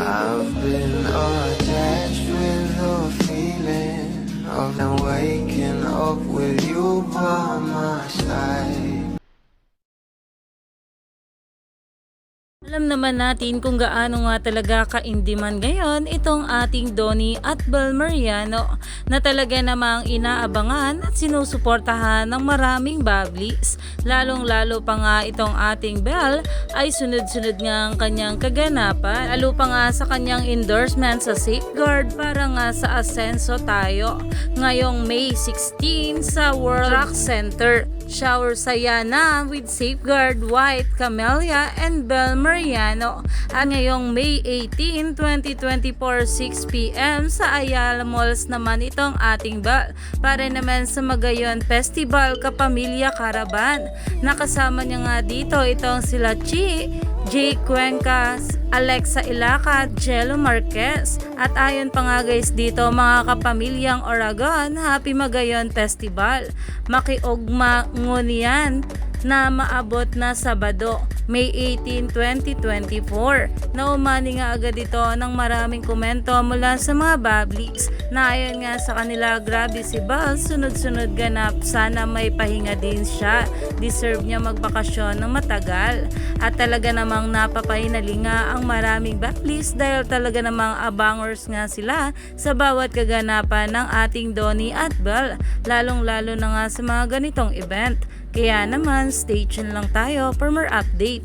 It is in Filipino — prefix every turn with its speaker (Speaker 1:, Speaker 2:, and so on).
Speaker 1: I've been attached with the feeling of now waking up with you by my side.
Speaker 2: Alam naman natin kung gaano nga talaga kaindiman ngayon itong ating Donnie at Bel Mariano na talaga namang inaabangan at sinusuportahan ng maraming bablis. Lalong-lalo pa nga itong ating Bel ay sunod-sunod nga ang kanyang kaganapan. Lalo pa nga sa kanyang endorsement sa Safeguard para nga sa Asenso tayo ngayong May 16 sa World Rock Center. Shower saya na with Safeguard, White, Camellia, and Bel Mariano at ngayong May 18, 2024, 6pm sa Ayala Malls naman itong ating Bel para naman sa Magayon Festival Kapamilya Caravan. Nakasama niya nga dito itong sila Chi, Jay Cuenca, Alexa Ilaca, Jello Marquez. At ayon pa nga guys dito mga kapamilyang Oragon, Happy Magayon Festival. Makiugma ngunyan na maabot na Sabado, May 18, 2024. Naumani nga agad ito ng maraming komento mula sa mga bablis na ayon nga sa kanila, grabe si Bel, sunod-sunod ganap, sana may pahinga din siya, deserve niya magbakasyon ng matagal. At talaga namang napapahinali nga ang maraming bablis dahil talaga namang abangers nga sila sa bawat kaganapan ng ating Donnie at Bel, lalong-lalo na nga sa mga ganitong event. Kaya naman, stay tuned lang tayo for more update.